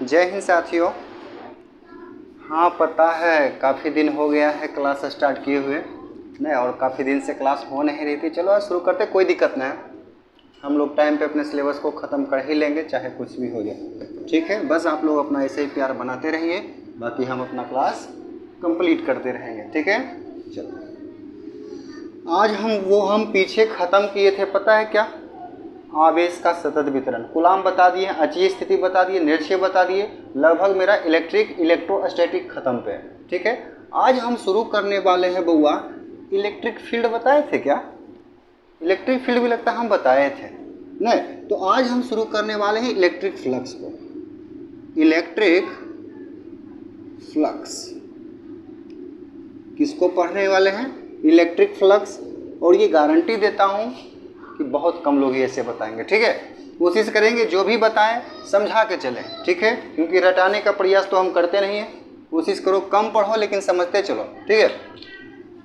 जय हिंद साथियों। हाँ पता है काफ़ी दिन हो गया है क्लास स्टार्ट किए हुए नहीं, और काफ़ी दिन से क्लास हो नहीं रही थी। चलो आज शुरू करते, कोई दिक्कत नहीं है। हम लोग टाइम पे अपने सिलेबस को ख़त्म कर ही लेंगे, चाहे कुछ भी हो जाए। ठीक है, बस आप लोग अपना ऐसे ही प्यार बनाते रहिए, बाकी हम अपना क्लास कंप्लीट करते रहेंगे। ठीक है, चलो आज हम पीछे ख़त्म किए थे, पता है क्या? आवेश का सतत वितरण, कूलाम बता दिए, अचीय स्थिति बता दिए, निरक्षीय बता दिए। लगभग मेरा इलेक्ट्रोस्टैटिक खत्म पे है। ठीक है, आज हम शुरू करने वाले हैं बउआ इलेक्ट्रिक फील्ड। बताए थे क्या? इलेक्ट्रिक फील्ड भी लगता है हम बताए थे नहीं। तो आज हम शुरू करने वाले हैं इलेक्ट्रिक फ्लक्स को। इलेक्ट्रिक फ्लक्स किसको पढ़ने वाले हैं? Electric flux. और ये गारंटी देता हूँ कि बहुत कम लोग ही ऐसे बताएंगे। ठीक है, कोशिश करेंगे जो भी बताएं समझा के चलें। ठीक है, क्योंकि रटाने का प्रयास तो हम करते नहीं हैं। कोशिश करो कम पढ़ो लेकिन समझते चलो। ठीक है,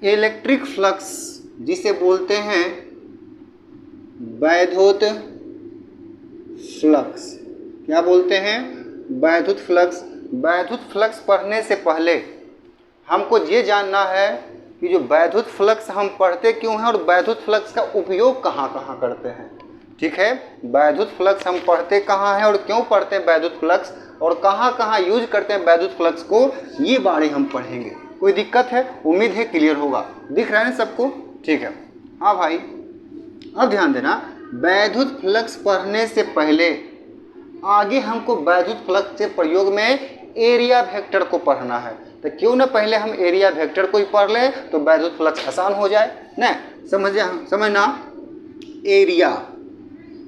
इलेक्ट्रिक फ्लक्स जिसे बोलते हैं वैद्युत फ्लक्स। क्या बोलते हैं? वैद्युत फ्लक्स। वैद्युत फ्लक्स पढ़ने से पहले हमको ये जानना है कि जो वैद्युत फ्लक्स हम पढ़ते क्यों हैं और वैद्युत फ्लक्स का उपयोग कहाँ कहाँ करते हैं। ठीक है, वैद्युत फ्लक्स हम पढ़ते कहाँ हैं और क्यों पढ़ते हैं वैद्युत फ्लक्स, और कहाँ कहाँ यूज करते हैं वैद्युत फ्लक्स को, ये बारे हम पढ़ेंगे। कोई दिक्कत है? उम्मीद है क्लियर होगा। दिख रहा है ना सबको? ठीक है, हाँ भाई। अब ध्यान देना, वैद्युत फ्लक्स पढ़ने से पहले आगे हमको वैद्युत फ्लक्स के प्रयोग में एरिया वेक्टर को पढ़ना है। तो क्यों ना पहले हम एरिया वेक्टर को ही पढ़ लें तो वैद्युत फ्लक्स आसान हो जाए ना। समझना, एरिया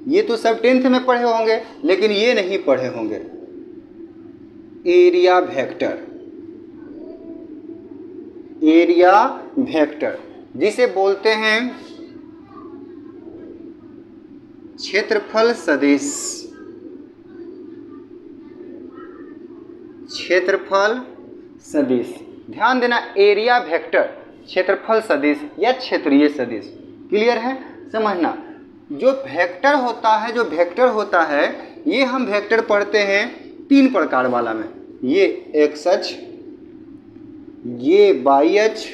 ये तो सब 10th में पढ़े होंगे, लेकिन ये नहीं पढ़े होंगे। एरिया वेक्टर, एरिया वेक्टर जिसे बोलते हैं क्षेत्रफल सदिश। क्षेत्रफल सदिश, ध्यान देना, एरिया वेक्टर, क्षेत्रफल सदिश या क्षेत्रीय सदिश। क्लियर है? समझना, जो वेक्टर होता है ये हम वेक्टर पढ़ते हैं 3 प्रकार वाला में। ये एक्स अक्ष, ये वाई अक्ष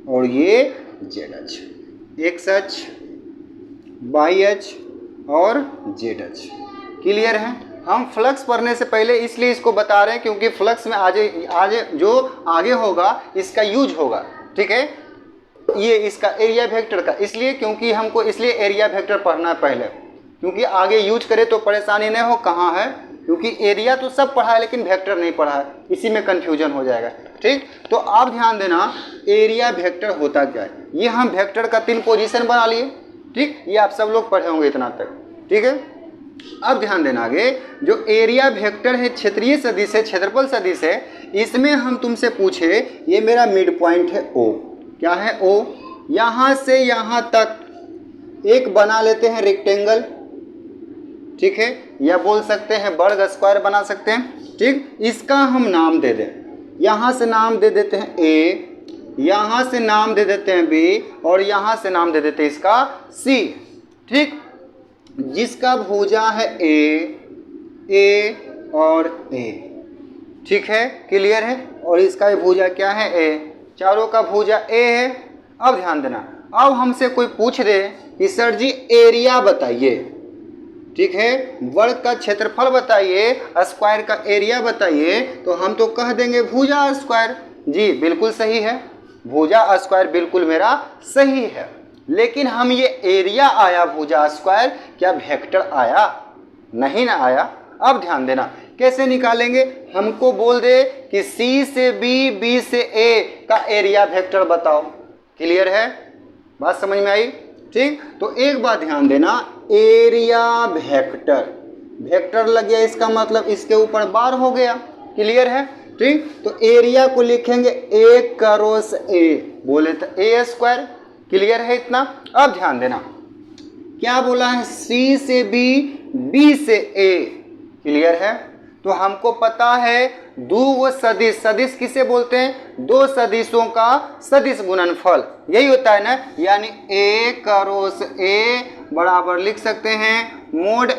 और ये जेड अक्ष। एक्स अक्ष, वाई अक्ष और जेड अक्ष। क्लियर है? हम फ्लक्स पढ़ने से पहले इसलिए इसको बता रहे हैं क्योंकि फ्लक्स में आज जो आगे होगा इसका यूज होगा। ठीक है, ये इसका एरिया वेक्टर का, इसलिए क्योंकि हमको इसलिए एरिया वेक्टर पढ़ना है पहले, क्योंकि आगे यूज करे तो परेशानी नहीं हो। कहाँ है? क्योंकि एरिया तो सब पढ़ा है लेकिन वेक्टर नहीं पढ़ा है, इसी में कन्फ्यूजन हो जाएगा। ठीक, तो आप ध्यान देना, एरिया वेक्टर होता क्या है। ये हम वेक्टर का 3 पोजीशन बना लिए। ठीक, ये आप सब लोग पढ़े होंगे इतना तक। ठीक है, अब ध्यान देना, आगे जो एरिया वेक्टर है क्षेत्रीय सदिश है, क्षेत्रफल सदिश है, इसमें हम तुमसे पूछे ये मेरा मिड पॉइंट है O। क्या है? O। यहाँ से यहाँ तक एक बना लेते हैं रेक्टेंगल। ठीक है, या बोल सकते हैं वर्ग स्क्वायर बना सकते हैं। ठीक, इसका हम नाम दे दें, यहाँ से नाम दे देते हैं A, यहाँ से नाम दे देते हैं B और यहाँ से नाम दे देते हैं इसका C। ठीक, जिसका भुजा है ए और ए। ठीक है, क्लियर है? और इसका भुजा क्या है? ए। चारों का भुजा ए है। अब ध्यान देना, अब हमसे कोई पूछ दे कि सर जी एरिया बताइए। ठीक है, वर्ग का क्षेत्रफल बताइए, स्क्वायर का एरिया बताइए, तो हम तो कह देंगे भुजा स्क्वायर। जी बिल्कुल सही है, भुजा स्क्वायर बिल्कुल मेरा सही है। लेकिन हम ये एरिया आया भुजा स्क्वायर, क्या वेक्टर आया? नहीं ना आया। अब ध्यान देना, कैसे निकालेंगे? हमको बोल दे कि C से B, B से A का एरिया वेक्टर बताओ। क्लियर है? बात समझ में आई? ठीक, तो एक बात ध्यान देना, एरिया वेक्टर, वेक्टर लग गया इसका मतलब इसके ऊपर बार हो गया। क्लियर है? ठीक, तो एरिया को लिखेंगे A क्रॉस A, बोले तो A स्क्वायर। क्लियर है इतना? अब ध्यान देना, क्या बोला है? C से B, B से A। क्लियर है? तो हमको पता है दो सदिश, सदिश किसे बोलते हैं? 2 सदिशों का सदिश गुणनफल, यही होता है ना। यानी A क्रॉस A बराबर लिख सकते हैं मोड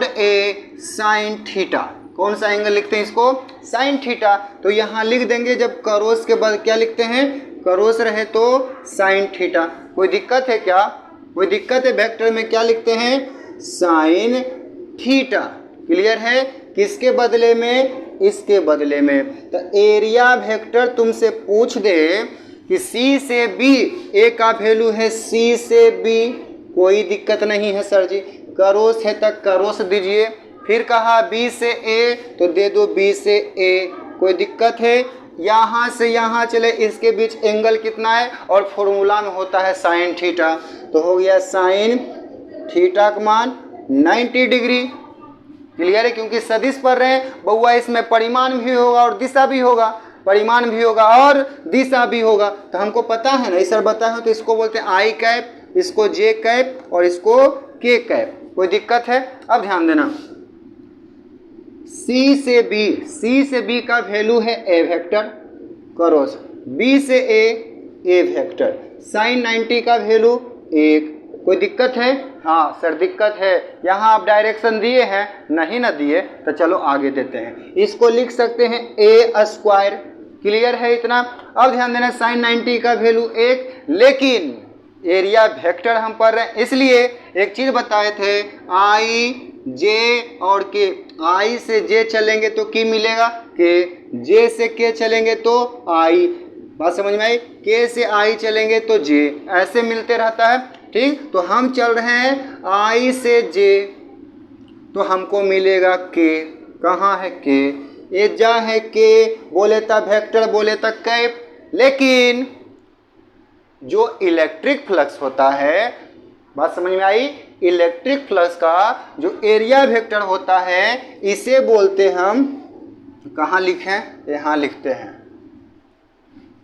A साइन थीटा। कौन सा एंगल लिखते हैं इसको? Sine theta. तो यहाँ लिख देंगे, जब करोस के बाद क्या लिखते हैं? करोस रहे तो साइन थीटा। कोई दिक्कत है क्या? कोई दिक्कत है? वेक्टर में क्या लिखते हैं? Sine theta. क्लियर है? किसके बदले में? इसके बदले में। तो एरिया वेक्टर तुमसे पूछ दे कि सी से बी, ए का वैल्यू है सी से बी, कोई दिक्कत नहीं है सर जी। करोस है तो करोस दीजिए, फिर कहा बी से ए तो दे दो बी से ए, कोई दिक्कत है? यहाँ से यहाँ चले, इसके बीच एंगल कितना है? और फॉर्मूला में होता है साइन थीटा। तो हो गया साइन थीटा का मान 90 डिग्री। क्लियर है? क्योंकि सदिश पढ़ रहे हैं बउआ, इसमें परिमाण भी होगा और दिशा भी होगा, परिमाण भी होगा और दिशा भी होगा। तो हमको पता है ना, सर बताए हो, तो इसको बोलते हैं आई कैप, इसको जे कैप और इसको के कैप। कोई दिक्कत है? अब ध्यान देना, सी से बी का वैल्यू है ए वेक्टर, क्रॉस बी से ए वेक्टर, साइन 90 का वैल्यू 1। कोई दिक्कत है? हाँ सर दिक्कत है। यहाँ आप डायरेक्शन दिए हैं? नहीं ना दिए, तो चलो आगे देते हैं। इसको लिख सकते हैं ए स्क्वायर। क्लियर है इतना? अब ध्यान देना, साइन 90 का वैल्यू 1, लेकिन एरिया वेक्टर हम पढ़ रहे हैं, इसलिए एक चीज बताए थे, आई जे और के। आई से जे चलेंगे तो की मिलेगा? के। जे से के चलेंगे तो आई। बात समझ में आई? के से आई चलेंगे तो जे, ऐसे मिलते रहता है। ठीक, तो हम चल रहे हैं आई से जे, तो हमको मिलेगा के। कहाँ है के? ये जा है के, बोले था वेक्टर, बोले था कैप। लेकिन जो इलेक्ट्रिक फ्लक्स होता है, बात समझ में आई? इलेक्ट्रिक फ्लक्स का जो एरिया वेक्टर होता है, इसे बोलते हम, कहाँ लिखें? यहाँ लिखते हैं,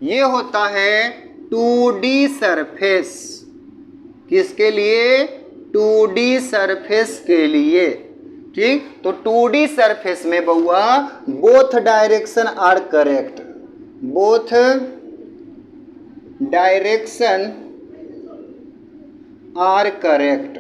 ये होता है 2D सरफेस। किसके लिए? 2D सरफेस के लिए। ठीक, तो 2D सरफेस में बउआ both direction are correct, both direction are correct,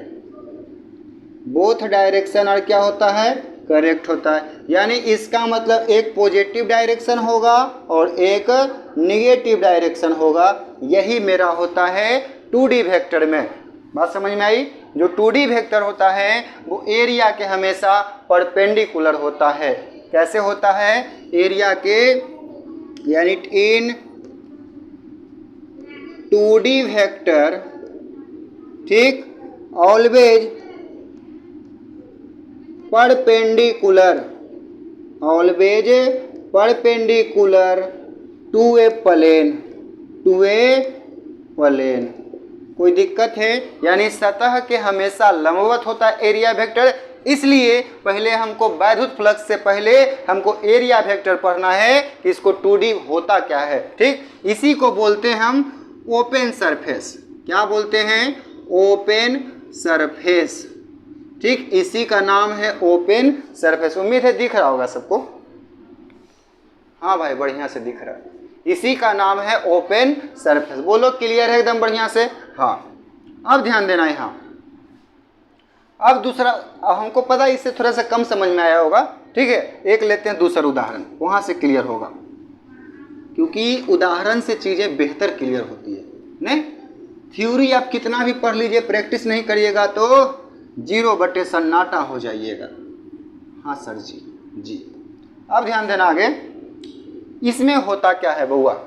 both direction are क्या होता है? करेक्ट होता है। यानी इसका मतलब एक पॉजिटिव डायरेक्शन होगा और एक निगेटिव डायरेक्शन होगा। यही मेरा होता है 2D वेक्टर में। बात समझ में आई? जो 2D वेक्टर होता है वो एरिया के हमेशा परपेंडिकुलर होता है। कैसे होता है? एरिया के, यानी इन 2D वेक्टर, ठीक, always perpendicular, always perpendicular to a plane, to a plane. कोई दिक्कत है? यानी सतह के हमेशा लंबवत होता है एरिया वेक्टर। इसलिए पहले हमको वैद्युत फ्लक्स से पहले हमको एरिया वेक्टर पढ़ना है कि इसको 2D होता क्या है। ठीक, इसी को बोलते हैं हम ओपन सरफेस। क्या बोलते हैं? Open surface. ठीक, इसी का नाम है ओपन सरफेस। उम्मीद है दिख रहा होगा सबको? हाँ भाई, बढ़िया से दिख रहा है। इसी का नाम है ओपन सरफेस। बोलो क्लियर है एकदम बढ़िया से? हाँ। अब ध्यान देना यहाँ। अब दूसरा, हमको पता है इससे थोड़ा सा कम समझ में आया होगा। ठीक है, एक लेते हैं दूसरा उदाहरण, वहाँ से क्लियर होगा, क्योंकि उदाहरण से चीज़ें बेहतर क्लियर होती है। नहीं, थ्योरी आप कितना भी पढ़ लीजिए, प्रैक्टिस नहीं करिएगा तो 0 बटे सन्नाटा हो जाइएगा। हाँ सर जी, जी। अब ध्यान देना आगे, इसमें होता क्या है बउआ?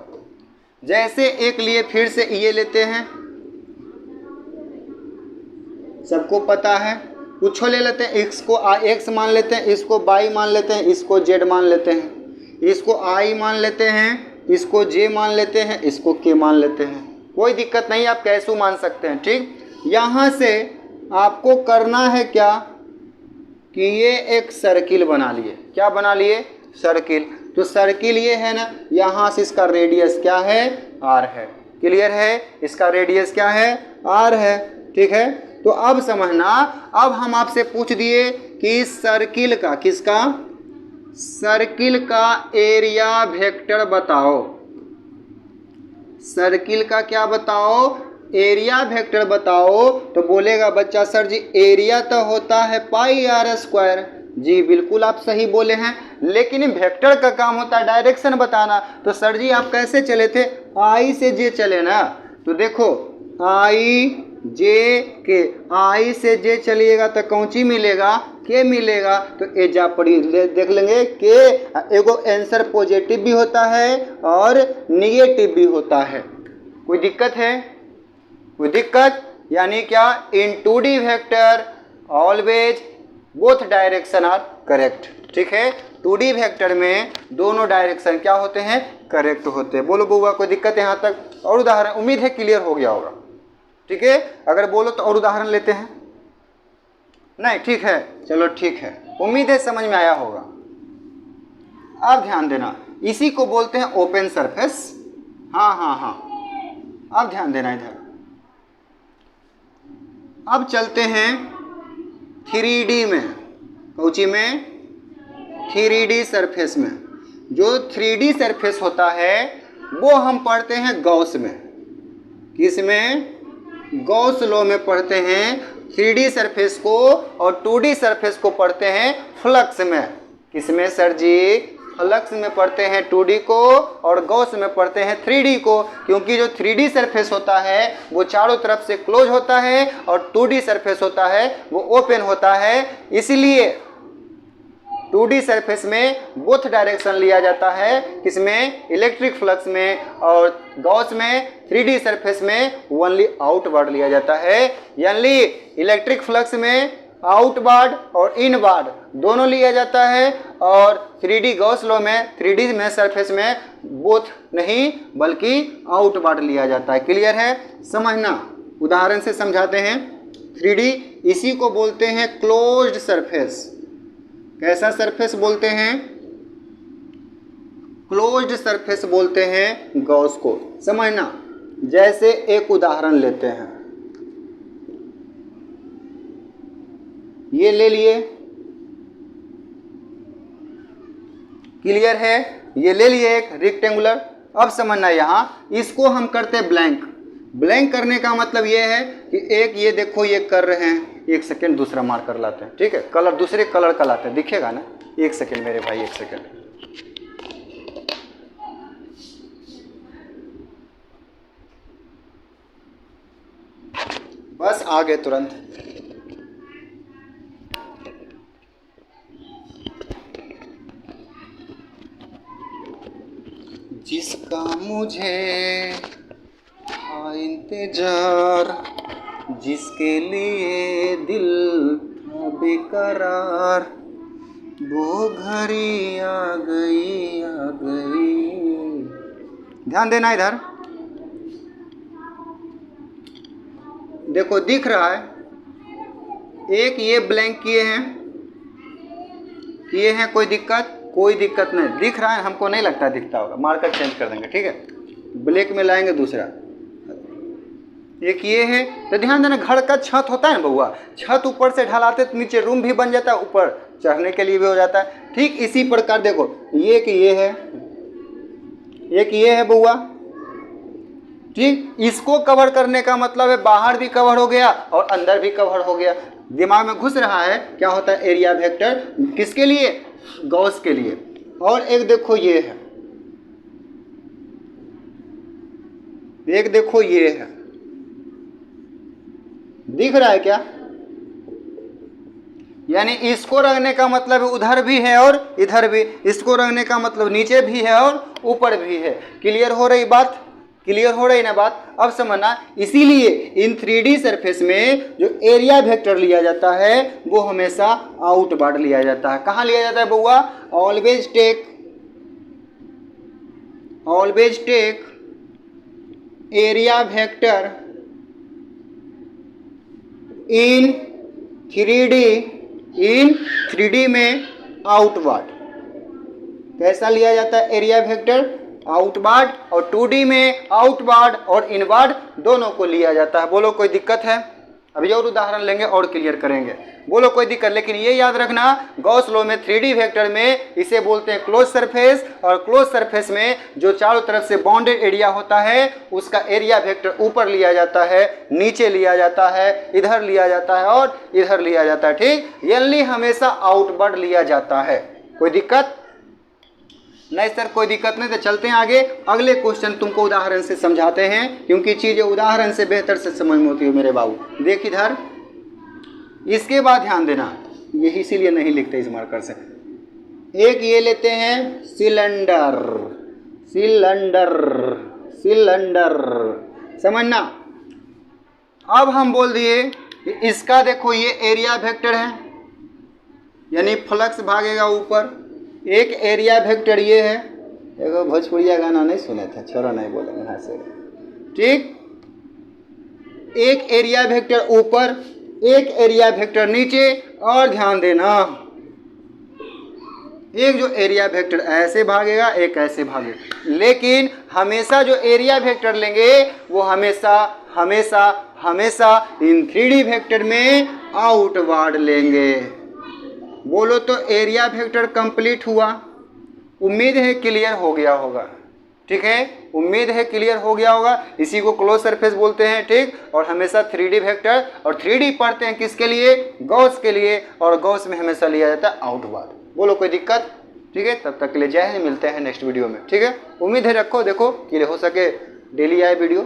जैसे एक लिए, फिर से ये लेते हैं, सबको पता है, कुछ ले लेते हैं, इसको x मान लेते हैं, इसको y मान लेते हैं, इसको z मान लेते हैं, इसको i मान लेते हैं, इसको j मान लेते हैं, इसको k मान लेते हैं। कोई दिक्कत नहीं, आप कैसे मान सकते हैं। ठीक, यहाँ से आपको करना है क्या कि ये एक सर्किल बना लिए। क्या बना लिए? सर्किल। तो सर्किल ये है ना, यहाँ से इसका रेडियस क्या है? r है। क्लियर है? इसका रेडियस क्या है? r है। ठीक है, तो अब समझना, अब हम आपसे पूछ दिए कि सर्किल का, किसका? सर्किल का एरिया वेक्टर बताओ। सर्किल का क्या बताओ? एरिया वेक्टर बताओ। तो बोलेगा बच्चा सर जी एरिया तो होता है पाई r स्क्वायर। जी बिल्कुल आप सही बोले हैं, लेकिन वेक्टर का काम होता है डायरेक्शन बताना। तो सर जी आप कैसे चले थे, आई से जे चले ना, तो देखो आई जे के, आई से जे चलिएगा तो कौन ची मिलेगा, के मिलेगा। तो ए जा पड़ी देख लेंगे के एगो आंसर पॉजिटिव भी होता है और निगेटिव भी होता है। कोई दिक्कत है, कोई दिक्कत, यानी क्या, in 2D vector always both direction are correct. ठीक है, 2D वेक्टर में दोनों डायरेक्शन क्या होते हैं, करेक्ट होते हैं। बोलो बउआ कोई दिक्कत है यहाँ तक, और उदाहरण, उम्मीद है क्लियर हो गया होगा। ठीक है, अगर बोलो तो और उदाहरण लेते हैं, नहीं ठीक है, चलो ठीक है, उम्मीद है समझ में आया होगा। अब ध्यान देना, इसी को बोलते हैं ओपन सरफेस। हाँ हाँ हाँ, अब ध्यान देना इधर। अब चलते हैं 3D में, कौची में, 3D सरफेस में। जो 3D सरफेस होता है वो हम पढ़ते हैं गॉस में। किस में, गॉस लॉ में पढ़ते हैं 3D सरफेस को, और 2D सरफेस को पढ़ते हैं फ्लक्स में। किस में सर जी, फ्लक्स में पढ़ते हैं 2D को, और गॉस में पढ़ते हैं 3D को। क्योंकि जो 3D सरफेस होता है वो चारों तरफ से क्लोज होता है, और 2D सरफेस होता है वो ओपन होता है। इसलिए 2D सरफेस में बोथ डायरेक्शन लिया जाता है, किसमें, इलेक्ट्रिक फ्लक्स में, और गॉस में 3D सरफेस में ओनली आउटवर्ड लिया जाता है। यानी इलेक्ट्रिक फ्लक्स में आउटवर्ड और इनवर्ड दोनों लिया जाता है, और 3D गॉस लॉ में 3D में सरफेस में बोथ नहीं बल्कि आउटवर्ड लिया जाता है। क्लियर है, समझना, उदाहरण से समझाते हैं। 3D इसी को बोलते हैं क्लोज्ड सरफेस। कैसा सरफेस बोलते हैं, क्लोज्ड सरफेस बोलते हैं गॉस को। समझना, जैसे एक उदाहरण लेते हैं, ये ले लिए, क्लियर है, ये ले लिए एक रेक्टेंगुलर। अब समझना, यहाँ इसको हम करते हैं ब्लैंक। ब्लैंक करने का मतलब ये है कि एक ये देखो ये कर रहे हैं, एक सेकेंड दूसरा मार कर लाते हैं। ठीक है, कलर दूसरे कलर का लाते हैं, दिखेगा ना, एक सेकेंड मेरे भाई, एक सेकेंड। बस आ गए तुरंत। जिसका मुझे था इंतजार, जिसके लिए दिल था बेकरार, वो घड़ी आ गई, आ गई। ध्यान देना इधर, देखो दिख रहा है, एक ये ब्लैंक किए हैं, कोई दिक्कत, कोई दिक्कत नहीं, दिख रहा है, हमको नहीं लगता दिखता होगा, मार्कर चेंज कर देंगे। ठीक है, ब्लैक में लाएंगे दूसरा, एक ये है। तो ध्यान देना, घर का छत होता है ना बउआ, छत ऊपर से ढलाते तो नीचे रूम भी बन जाता है, ऊपर चढ़ने के लिए भी हो जाता है। ठीक इसी प्रकार देखो, ये कि ये है, एक ये है बउआ। ठीक, इसको कवर करने का मतलब है बाहर भी कवर हो गया और अंदर भी कवर हो गया। दिमाग में घुस रहा है क्या होता है एरिया वेक्टर, किसके लिए, गॉस के लिए। और एक देखो ये है, एक देखो ये है, दिख रहा है क्या, यानी इसको रखने का मतलब उधर भी है और इधर भी, इसको रखने का मतलब नीचे भी है और ऊपर भी है। क्लियर हो रही बात, क्लियर हो रही ना बात। अब समझना, इसीलिए इन 3D सरफेस में जो एरिया वेक्टर लिया जाता है वो हमेशा आउटवर्ड लिया जाता है। कहाँ लिया जाता है बउआ, ऑलवेज टेक एरिया वेक्टर इन 3D में आउटवर्ड। कैसा लिया जाता है एरिया वेक्टर, आउटवर्ड, और 2D में आउटवर्ड और इनवर्ड दोनों को लिया जाता है। बोलो कोई दिक्कत है, अभी और उदाहरण लेंगे और क्लियर करेंगे। बोलो कोई दिक्कत, लेकिन ये याद रखना गॉस लॉ में 3D वेक्टर में इसे बोलते हैं क्लोज सरफेस, और क्लोज सरफेस में जो चारों तरफ से बाउंडेड एरिया होता है उसका एरिया वेक्टर ऊपर लिया जाता है, नीचे लिया जाता है, इधर लिया जाता है और इधर लिया जाता है। ठीक, ये हमेशा आउटवर्ड लिया जाता है। कोई दिक्कत नहीं सर? कोई दिक्कत नहीं, तो चलते हैं आगे। अगले क्वेश्चन तुमको उदाहरण से समझाते हैं, क्योंकि चीजें उदाहरण से बेहतर से समझ में होती है मेरे बाबू। देख इधर, इसके बाद ध्यान देना, ये इसीलिए नहीं लिखते इस मार्कर से। एक ये लेते हैं सिलेंडर, सिलेंडर, सिलेंडर, समझना। अब हम बोल दिए कि इसका देखो ये एरिया वेक्टर है, यानी फ्लक्स भागेगा ऊपर। एक एरिया वेक्टर ये है, देखो भोजपुरिया गाना नहीं सुने थे, छोड़ो नहीं बोलेंगे यहाँ से। ठीक, एक एरिया वेक्टर ऊपर, एक एरिया वेक्टर नीचे। और ध्यान देना, एक जो एरिया वेक्टर ऐसे भागेगा, एक ऐसे भागेगा, लेकिन हमेशा जो एरिया वेक्टर लेंगे वो हमेशा हमेशा हमेशा इन 3D वेक्टर में आउटवर्ड लेंगे। बोलो तो एरिया वेक्टर कंप्लीट हुआ। उम्मीद है क्लियर हो गया होगा। ठीक है, उम्मीद है क्लियर हो गया होगा। इसी को क्लोज सरफेस बोलते हैं। ठीक, और हमेशा 3D वेक्टर, और 3D पढ़ते हैं किसके लिए? गॉस के लिए, और गॉस में हमेशा लिया जाता है आउटवर्ड। बोलो कोई दिक्कत? ठीक है, तब तक के लिए जय हिंद, मिलते हैं नेक्स्ट वीडियो में। ठीक है, उम्मीद है रखो, देखो क्लियर हो सके, डेली आए वीडियो।